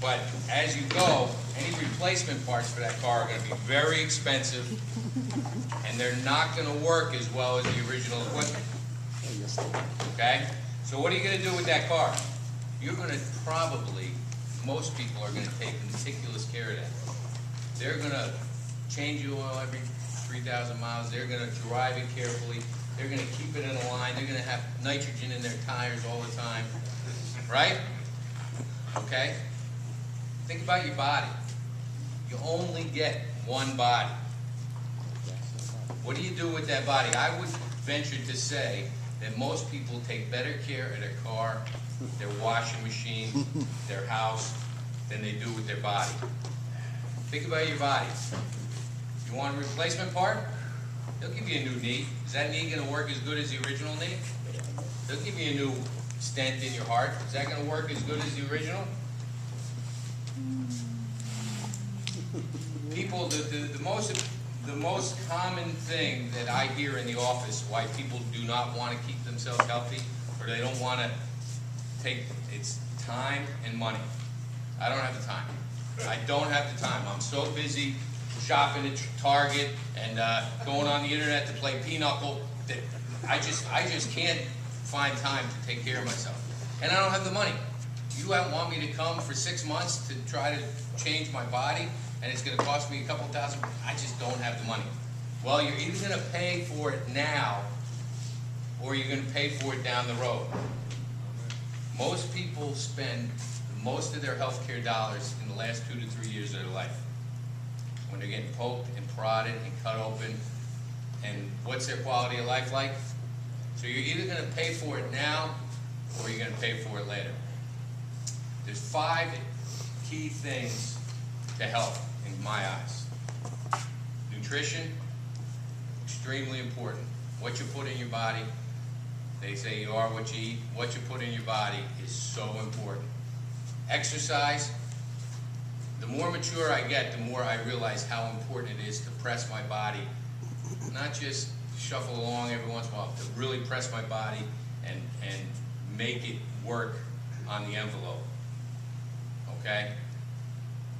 But as you go, any replacement parts for that car are going to be very expensive, and they're not going to work as well as the original equipment. Okay? So what are you going to do with that car? You're going to probably, most people are going to take meticulous care of that. They're going to change the oil every 3,000 miles. They're going to drive it carefully. They're going to keep it in a line. They're going to have nitrogen in their tires all the time. Right? Okay? Think about your body. You only get one body. What do you do with that body? I would venture to say that most people take better care of their car, their washing machine, their house, than they do with their body. Think about your body. You want a replacement part? They'll give you a new knee. Is that knee going to work as good as the original knee? They'll give you a new stent in your heart. Is that going to work as good as the original? People, the most common thing that I hear in the office why people do not want to keep themselves healthy, or they don't want to take, it's time and money. I don't have the time. I don't have the time. I'm so busy shopping at Target and going on the internet to play pinochle that I just can't find time to take care of myself. And I don't have the money. You want me to come for 6 months to try to change my body, and it's going to cost me a couple thousand? I just don't have the money. Well, you're either going to pay for it now, or you're going to pay for it down the road. Most people spend most of their healthcare dollars in the last 2 to 3 years of their life, when they're getting poked and prodded and cut open. And what's their quality of life like? So you're either going to pay for it now, or you're going to pay for it later. There's 5 key things to health in my eyes. Nutrition, extremely important. What you put in your body, they say you are what you eat. What you put in your body is so important. Exercise. The more mature I get, the more I realize how important it is to press my body, not just shuffle along every once in a while, to really press my body and make it work on the envelope. Okay?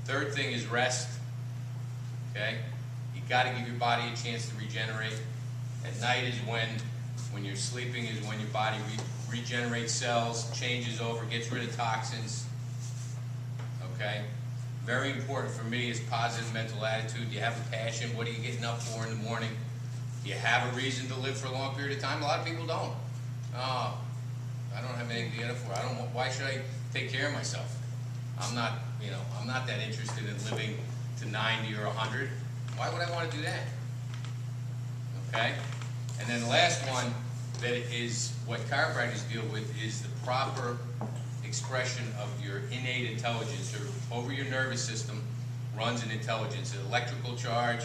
Third thing is rest. Okay? You got to give your body a chance to regenerate. At night is when you're sleeping, is when your body regenerates cells, changes over, gets rid of toxins. Okay? Very important for me is positive mental attitude. Do you have a passion? What are you getting up for in the morning? Do you have a reason to live for a long period of time? A lot of people don't. Oh, I don't have anything to get up for. Why should I take care of myself? I'm not that interested in living to 90 or 100. Why would I want to do that? Okay? And then the last one that is what chiropractors deal with is the proper expression of your innate intelligence. Over your nervous system runs an intelligence, an electrical charge,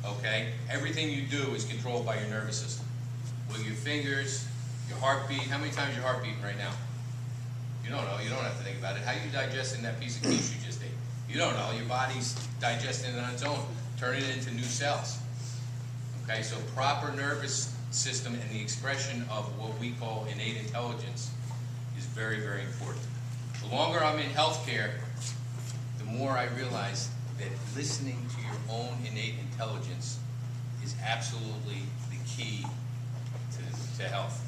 okay? Everything you do is controlled by your nervous system. With your fingers, your heartbeat. How many times is your heart beating right now? You don't know. You don't have to think about it. How are you digesting that piece of quiche you just ate? You don't know. Your body's digesting it on its own, turning it into new cells. Okay, so proper nervous system and the expression of what we call innate intelligence is very, very important. The longer I'm in healthcare, the more I realize that listening to your own innate intelligence is absolutely the key to health.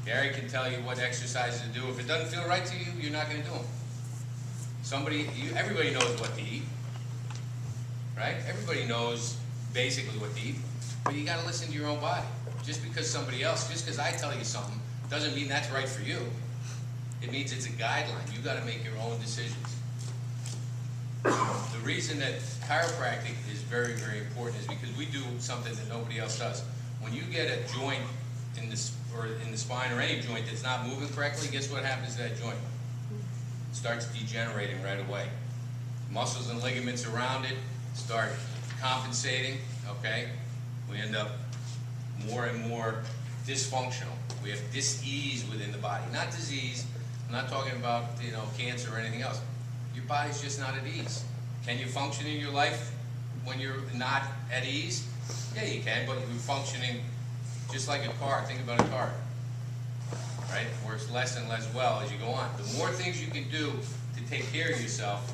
Gary can tell you what exercises to do. If it doesn't feel right to you, you're not going to do them. Everybody knows what to eat, right? Everybody knows basically what to eat, but you got to listen to your own body. Just because I tell you something, doesn't mean that's right for you. It means it's a guideline. You got to make your own decisions. The reason that chiropractic is very, very important is because we do something that nobody else does. When you get a joint in the spine or any joint that's not moving correctly, guess what happens to that joint? It starts degenerating right away. Muscles and ligaments around it start compensating, okay? We end up more and more dysfunctional. We have dis-ease within the body. Not disease. I'm not talking about, cancer or anything else. Your body's just not at ease. Can you function in your life when you're not at ease? Yeah, you can, but you're functioning just like a car. Think about a car, right? It works less and less well as you go on. The more things you can do to take care of yourself,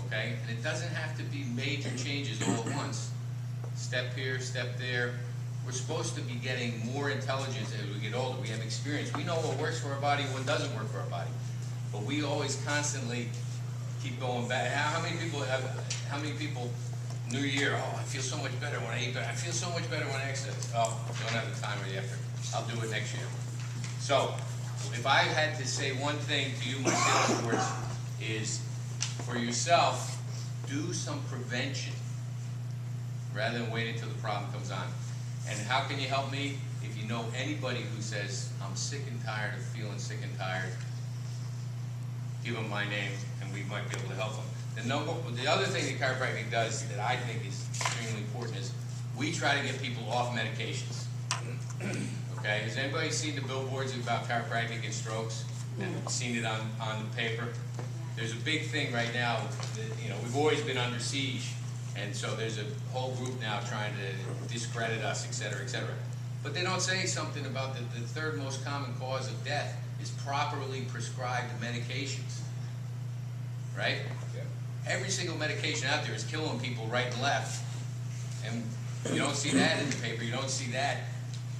okay? And it doesn't have to be major changes all at once. Step here, step there. We're supposed to be getting more intelligence as we get older. We have experience. We know what works for our body and what doesn't work for our body. But we always constantly keep going back. How many people, New Year, oh, I feel so much better when I eat better. I feel so much better when I exercise. Oh, don't have the time or the effort. I'll do it next year. So, if I had to say one thing to you, my sales force, is for yourself, do some prevention rather than wait until the problem comes on. And how can you help me? If you know anybody who says, I'm sick and tired of feeling sick and tired, give them my name and we might be able to help them. The other thing that chiropractic does that I think is extremely important is we try to get people off medications. Okay, has anybody seen the billboards about chiropractic and strokes and seen it on the paper? There's a big thing right now that, you know, we've always been under siege, and so there's a whole group now trying to discredit us, et cetera, et cetera. But they don't say something about the third most common cause of death is properly prescribed medications, right? Yeah. Every single medication out there is killing people right and left, and you don't see that in the paper. You don't see that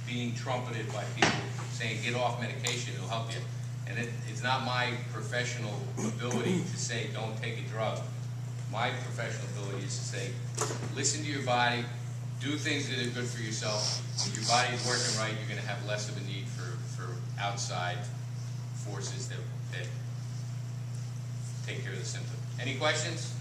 being trumpeted by people saying, get off medication, it'll help you. And it's not my professional ability to say, don't take a drug. My professional ability is to say, listen to your body, do things that are good for yourself. If your body is working right, you're going to have less of a need for outside forces that take care of the symptom. Any questions?